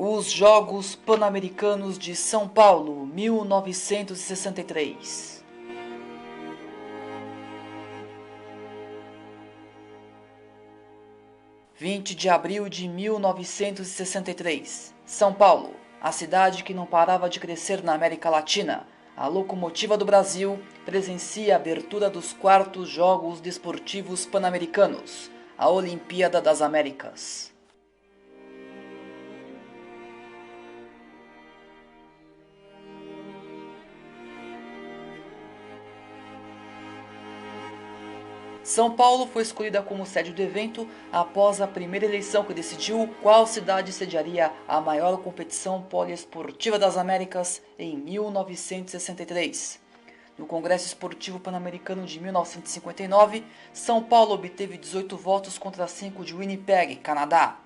Os Jogos Pan-Americanos de São Paulo, 1963. (20 de abril de 1963), São Paulo, a cidade que não parava de crescer na América Latina, a locomotiva do Brasil, presencia a abertura dos 4º Jogos Desportivos Pan-Americanos, a Olimpíada das Américas. São Paulo foi escolhida como sede do evento após a primeira eleição que decidiu qual cidade sediaria a maior competição poliesportiva das Américas em 1963. No Congresso Esportivo Pan-Americano de 1959, São Paulo obteve 18 votos contra 5 de Winnipeg, Canadá.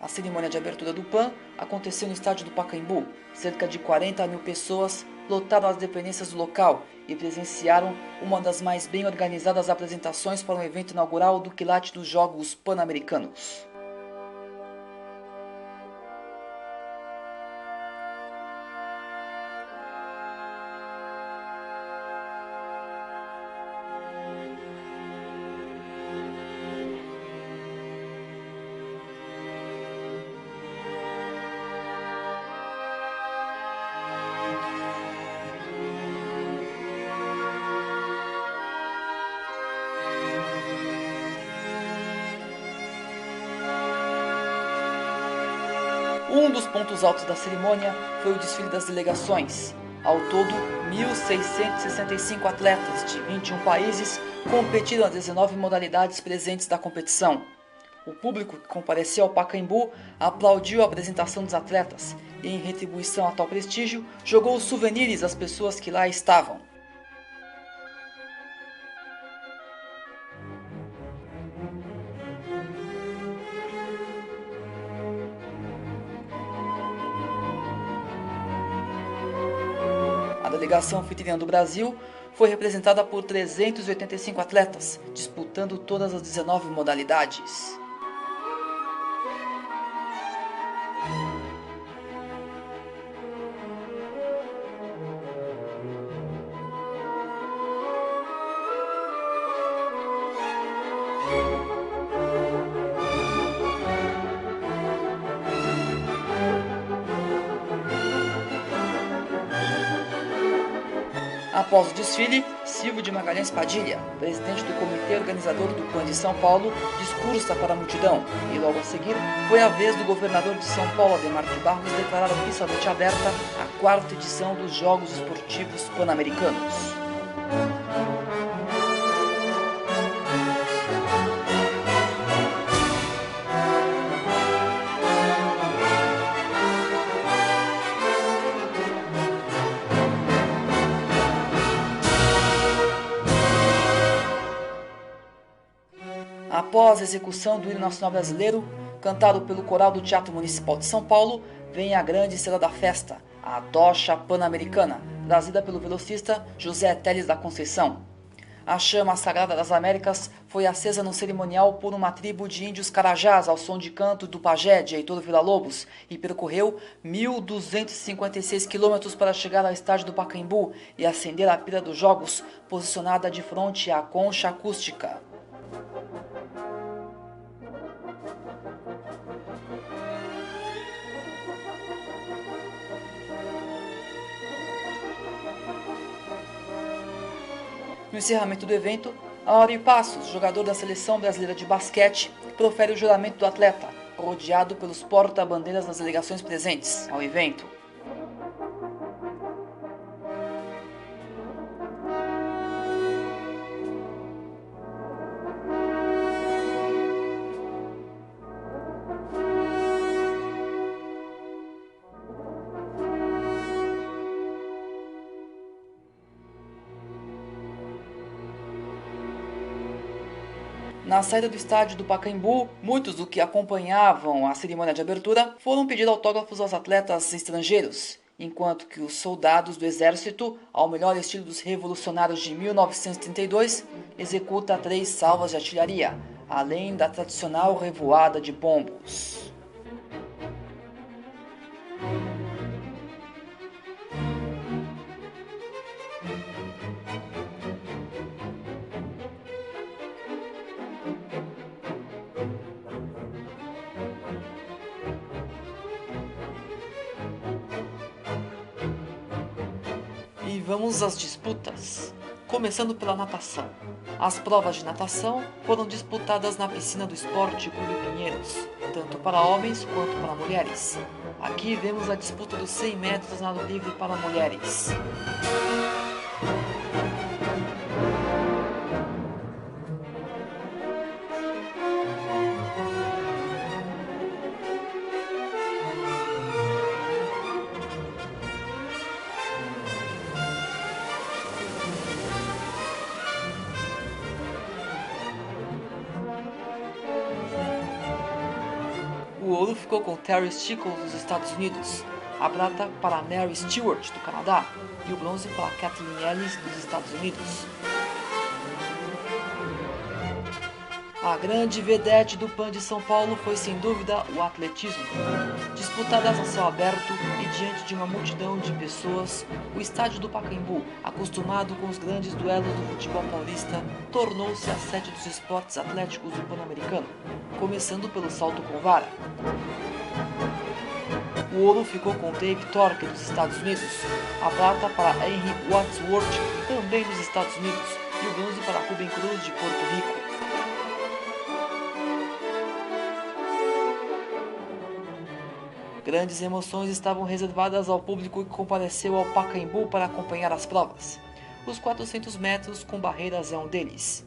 A cerimônia de abertura do PAN aconteceu no estádio do Pacaembu. Cerca de 40 mil pessoas lotaram as dependências do local e presenciaram uma das mais bem organizadas apresentações para um evento inaugural do quilate dos Jogos Pan-Americanos. Um dos pontos altos da cerimônia foi o desfile das delegações. Ao todo, 1.665 atletas de 21 países competiram nas 19 modalidades presentes da competição. O público que compareceu ao Pacaembu aplaudiu a apresentação dos atletas e, em retribuição a tal prestígio, jogou souvenirs às pessoas que lá estavam. A delegação anfitriã do Brasil foi representada por 385 atletas, disputando todas as 19 modalidades. Após o desfile, Silvio de Magalhães Padilha, presidente do comitê organizador do PAN de São Paulo, discursa para a multidão e logo a seguir foi a vez do governador de São Paulo, Adhemar de Barros, declarar oficialmente aberta a 4ª edição dos Jogos Esportivos Pan-Americanos. Após a execução do hino nacional brasileiro, cantado pelo coral do Teatro Municipal de São Paulo, vem a grande estrela da festa, a Tocha Pan-Americana, trazida pelo velocista José Teles da Conceição. A chama sagrada das Américas foi acesa no cerimonial por uma tribo de índios carajás ao som de canto do pajé de Heitor Villa-Lobos e percorreu 1.256 quilômetros para chegar ao estádio do Pacaembu e acender a pira dos Jogos, posicionada de frente à concha acústica. No encerramento do evento, Auri Passos, jogador da Seleção Brasileira de Basquete, profere o juramento do atleta, rodeado pelos porta-bandeiras das delegações presentes ao evento. Na saída do estádio do Pacaembu, muitos do que acompanhavam a cerimônia de abertura foram pedir autógrafos aos atletas estrangeiros, enquanto que os soldados do exército, ao melhor estilo dos revolucionários de 1932, executa 3 salvas de artilharia, além da tradicional revoada de bombos. E vamos às disputas, começando pela natação. As provas de natação foram disputadas na piscina do Esporte Clube Pinheiros, tanto para homens quanto para mulheres. Aqui vemos a disputa dos 100 metros nado livre para mulheres. O ouro ficou com Terry Stickles dos Estados Unidos, a prata para Mary Stewart do Canadá e o bronze para Kathleen Ellis dos Estados Unidos. A grande vedete do PAN de São Paulo foi sem dúvida o atletismo. Disputadas a céu aberto e diante de uma multidão de pessoas, o estádio do Pacaembu, acostumado com os grandes duelos do futebol paulista, tornou-se a sede dos esportes atléticos do Pan-Americano, começando pelo salto com vara. O ouro ficou com Dave Torque dos Estados Unidos, a prata para Henry Wadsworth, também dos Estados Unidos, e o bronze para Ruben Cruz de Porto Rico. Grandes emoções estavam reservadas ao público que compareceu ao Pacaembu para acompanhar as provas. Os 400 metros com barreiras é um deles.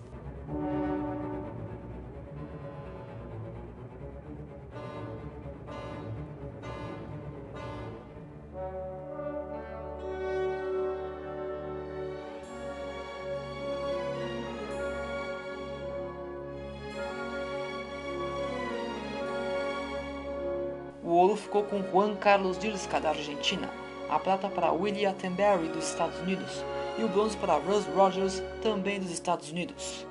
O ouro ficou com Juan Carlos Dirsca, da Argentina, a prata para Willie Attenberry, dos Estados Unidos, e o bronze para Russ Rogers, também dos Estados Unidos.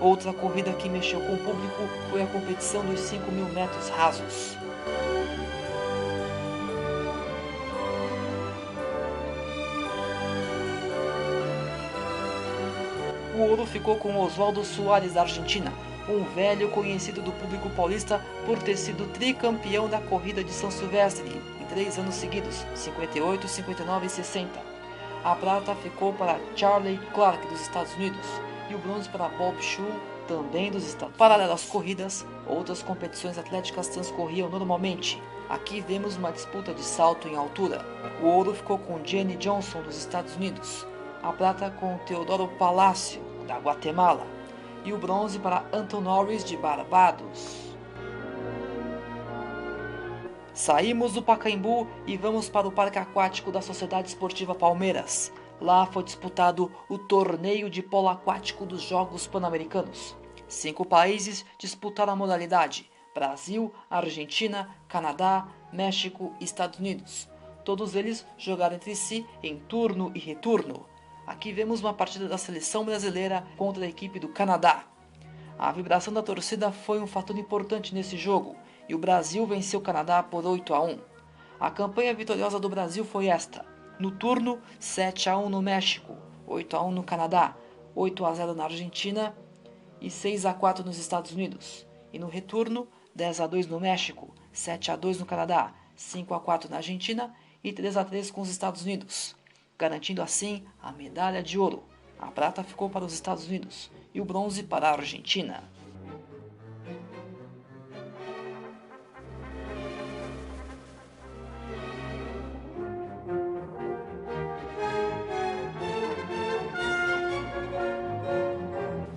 Outra corrida que mexeu com o público foi a competição dos 5.000 metros rasos. O ouro ficou com Oswaldo Soares, da Argentina, um velho conhecido do público paulista por ter sido tricampeão da corrida de São Silvestre em 3 anos seguidos, 58, 59 e 60. A prata ficou para Charlie Clark, dos Estados Unidos, e o bronze para Bob Schul, também dos Estados Unidos. Paralelo às corridas, outras competições atléticas transcorriam normalmente. Aqui vemos uma disputa de salto em altura. O ouro ficou com Jenny Johnson, dos Estados Unidos, a prata com Teodoro Palacio, da Guatemala, e o bronze para Anton Norris, de Barbados. Saímos do Pacaembu e vamos para o Parque Aquático da Sociedade Esportiva Palmeiras. Lá foi disputado o torneio de polo aquático dos Jogos Pan-Americanos. 5 países disputaram a modalidade: Brasil, Argentina, Canadá, México e Estados Unidos. Todos eles jogaram entre si em turno e retorno. Aqui vemos uma partida da seleção brasileira contra a equipe do Canadá. A vibração da torcida foi um fator importante nesse jogo, e o Brasil venceu o Canadá por 8-1. A campanha vitoriosa do Brasil foi esta: no turno, 7-1 no México, 8-1 no Canadá, 8-0 na Argentina e 6-4 nos Estados Unidos. E no retorno, 10-2 no México, 7-2 no Canadá, 5-4 na Argentina e 3-3 com os Estados Unidos, garantindo assim a medalha de ouro. A prata ficou para os Estados Unidos e o bronze para a Argentina.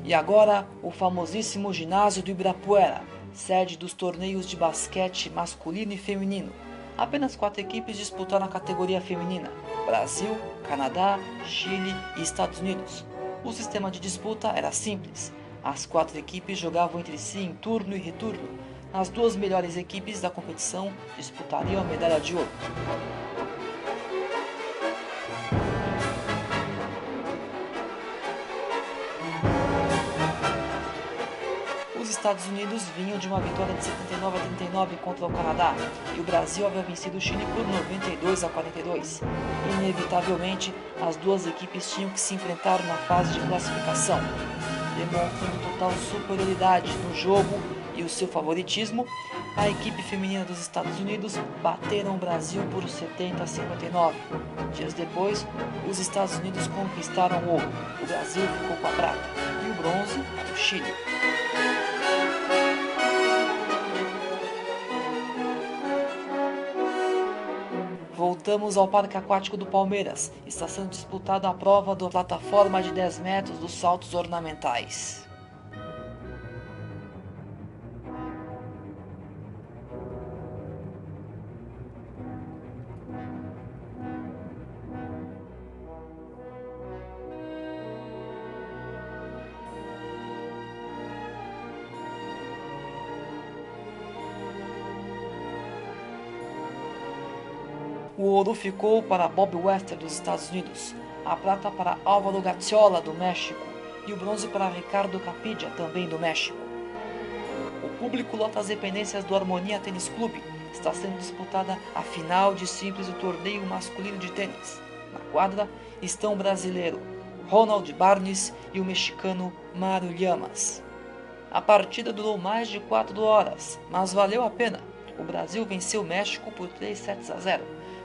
E agora, o famosíssimo ginásio do Ibirapuera, sede dos torneios de basquete masculino e feminino. Apenas 4 equipes disputaram a categoria feminina. Brasil, Canadá, Chile e Estados Unidos. O sistema de disputa era simples. As 4 equipes jogavam entre si em turno e retorno. As 2 melhores equipes da competição disputariam a medalha de ouro. Os Estados Unidos vinham de uma vitória de 79-39 contra o Canadá e o Brasil havia vencido o Chile por 92-42. Inevitavelmente, as 2 equipes tinham que se enfrentar na fase de classificação. Demonstrando total superioridade no jogo e o seu favoritismo, a equipe feminina dos Estados Unidos bateram o Brasil por 70-59. Dias depois, os Estados Unidos conquistaram o ouro, o Brasil ficou com a prata e o bronze para o Chile. Voltamos ao Parque Aquático do Palmeiras. Está sendo disputada a prova da plataforma de 10 metros dos saltos ornamentais. O ouro ficou para Bob Wester, dos Estados Unidos, a prata para Álvaro Gacciola, do México, e o bronze para Ricardo Capilla, também do México. O público lota as dependências do Harmonia Tênis Clube. Está sendo disputada a final de simples do torneio masculino de tênis. Na quadra estão o brasileiro Ronald Barnes e o mexicano Mario Llamas. A partida durou mais de 4 horas, mas valeu a pena. O Brasil venceu o México por 3-0,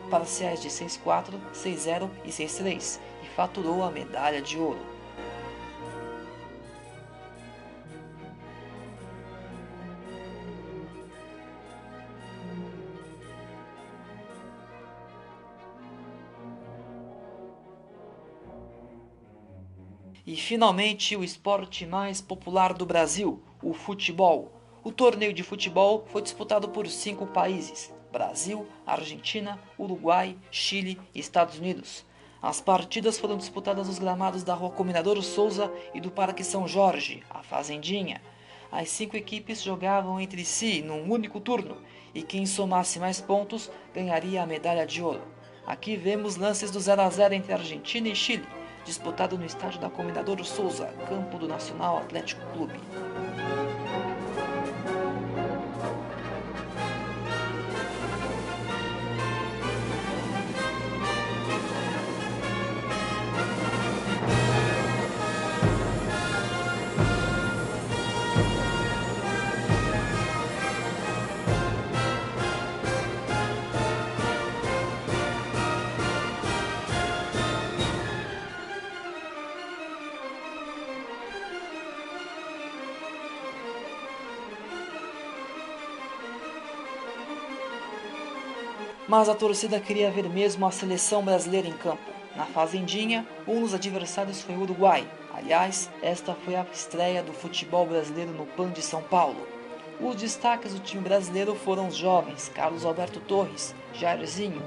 parciais de 6-4, 6-0 e 6-3, e faturou a medalha de ouro. E finalmente o esporte mais popular do Brasil, o futebol. O torneio de futebol foi disputado por 5 países: Brasil, Argentina, Uruguai, Chile e Estados Unidos. As partidas foram disputadas nos gramados da Rua Comendador Souza e do Parque São Jorge, a Fazendinha. As 5 equipes jogavam entre si num único turno e quem somasse mais pontos ganharia a medalha de ouro. Aqui vemos lances do 0-0 entre Argentina e Chile, disputado no estádio da Comendador Souza, campo do Nacional Atlético Clube. Mas a torcida queria ver mesmo a seleção brasileira em campo. Na Fazendinha, um dos adversários foi o Uruguai. Aliás, esta foi a estreia do futebol brasileiro no PAN de São Paulo. Os destaques do time brasileiro foram os jovens Carlos Alberto Torres, Jairzinho,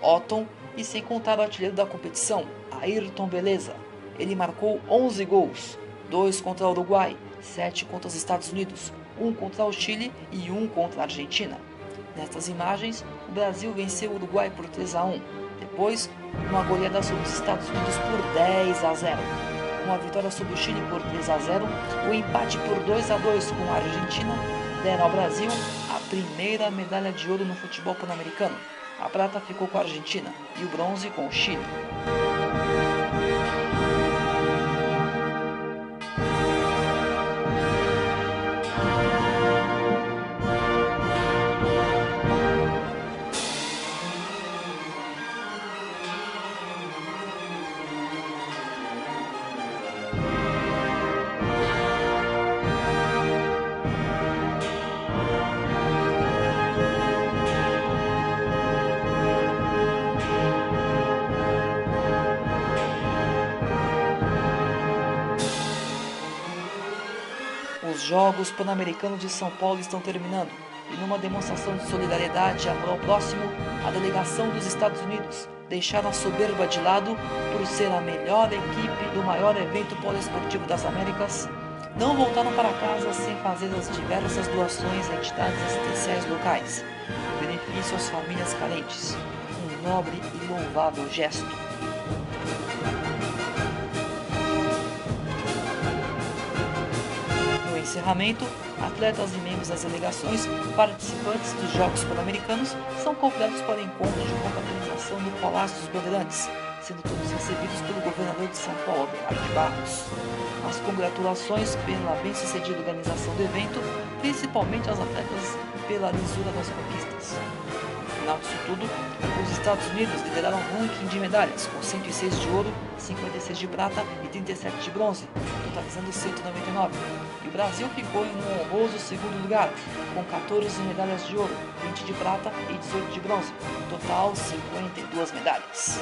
Otton e sem contar o artilheiro da competição, Ayrton Beleza. Ele marcou 11 gols, 2 contra o Uruguai, 7 contra os Estados Unidos, 1 contra o Chile e 1 contra a Argentina. Nestas imagens, o Brasil venceu o Uruguai por 3-1. Depois, uma goleada sobre os Estados Unidos por 10-0. Uma vitória sobre o Chile por 3-0. O empate por 2-2 com a Argentina deram ao Brasil a primeira medalha de ouro no futebol pan-americano. A prata ficou com a Argentina e o bronze com o Chile. Os Jogos Pan-Americanos de São Paulo estão terminando e numa demonstração de solidariedade e amor ao próximo, a delegação dos Estados Unidos deixaram a soberba de lado por ser a melhor equipe do maior evento poliesportivo das Américas, não voltaram para casa sem fazer as diversas doações a entidades assistenciais locais, em benefício às famílias carentes. Um nobre e louvável gesto. No encerramento, atletas e membros das delegações participantes dos Jogos Pan-Americanos são convidados para o encontro de confraternização no Palácio dos Bandeirantes, sendo todos recebidos pelo governador de São Paulo, Bernardo de Barros. As congratulações pela bem-sucedida organização do evento, principalmente aos atletas pela lisura das conquistas. No final disso tudo, os Estados Unidos lideraram o ranking de medalhas, com 106 de ouro, 56 de prata e 37 de bronze, totalizando 199. E o Brasil ficou em um honroso segundo lugar, com 14 medalhas de ouro, 20 de prata e 18 de bronze, total 52 medalhas.